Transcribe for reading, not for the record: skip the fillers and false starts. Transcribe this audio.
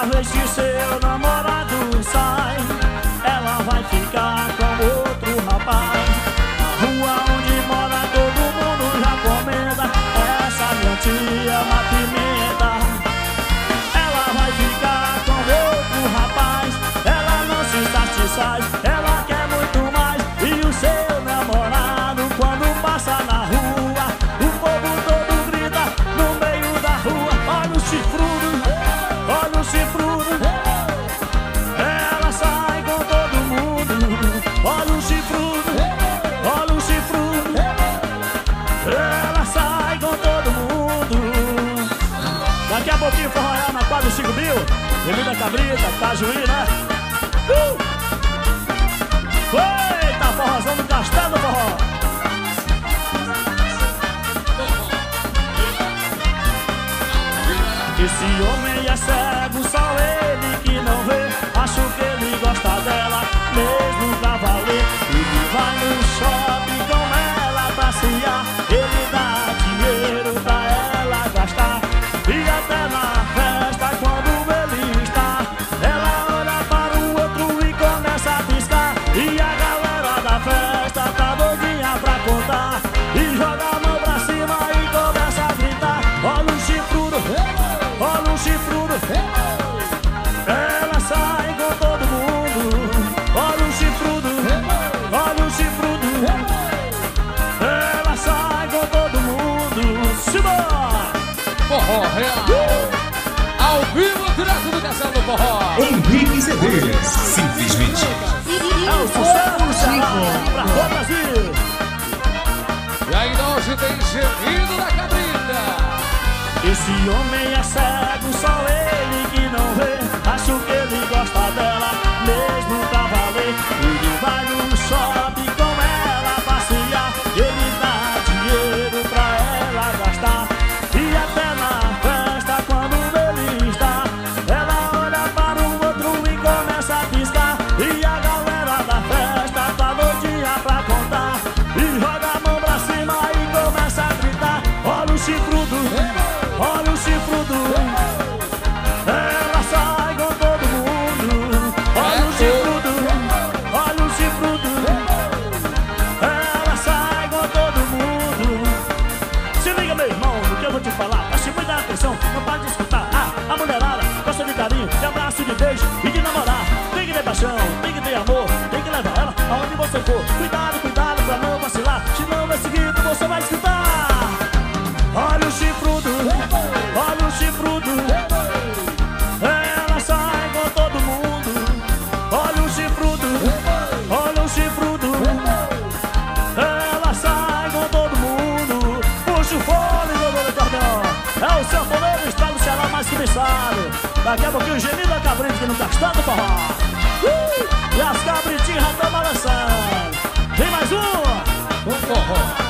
Toda vez que seu namorado sai, ela vai ficar com outro rapaz. Na rua onde mora todo mundo já comenta: essa minha tia é uma pimenta. Ela vai ficar com outro rapaz. Ela não se satisfaz, ela quer muito mais. E o seu namorado, quando passa na rua, o povo todo grita no meio da rua: olha o chifrudo, olha o chifrudo. Ela sai com todo mundo. Olha o chifrudo, olha o chifrudo. Ela sai com todo mundo. Daqui a pouquinho forró na quadra do Chico Bill, Bebida Cabrita, Cajuí, né? Eita, forrozão do Castelo, forró. Esse homem é cego, só ele que não vê. Acho que ele gosta dela, mesmo pra valer. Ele vai no shopping com ela passear. Ele dá dinheiro pra ela gastar. E até na festa, quando ele está, ela olha para o outro e começa a piscar. E a galera da festa tá doidinha pra contar. E joga a mão pra cima e começa a gritar: olha o chifrudo, olha o chifrudo. Ela sai com todo mundo. Olha o chifrudo, olha o chifrudo. Ela sai com todo mundo. Simbora! Forró Real, ao vivo, direto do Castelo do Forró. Henrique CDs, simplesmente É o sucesso pra todo o Brasil. E ainda hoje tem Gemido da Cabrita. Esse homem é cego, só ele que não vê. Acho que ele gosta dela, mesmo pra valer. Ele vai no shopping com ela passear. Ele dá dinheiro pra ela gastar. E até na festa, quando ele está, ela olha para o outro e começa a piscar. E a galera da festa tá doidinha pra contar. E joga a mão pra cima e começa a gritar: olha o chifrudo, olha o chifrudo. Ela sai com todo mundo. Olha o chifrudo, olha o chifrudo. Ela sai com todo mundo. Se liga, meu irmão, no que eu vou te falar. Preste muita atenção, não para de escutar. A mulherada gosta de carinho, de abraço, de beijo e de namorar. Tem que ter paixão, tem que ter amor, tem que levar ela aonde você for. Cuidado, cuidado pra não vacilar, senão vai seguir, você vai escutar. Olha o chifrudo, olha o chifrudo. Ela sai com todo mundo. Olha o chifrudo, olha o chifrudo. Ela sai com todo mundo. Puxa o fone, doutor Acordeão. É o sanfoneiro, estado do Ceará mais cobiçado. Daqui a pouquinho o Gemido da Cabrita aqui no Castelo do Forró. E as cabritinhas já estão balançando. Tem mais uma? Um forró.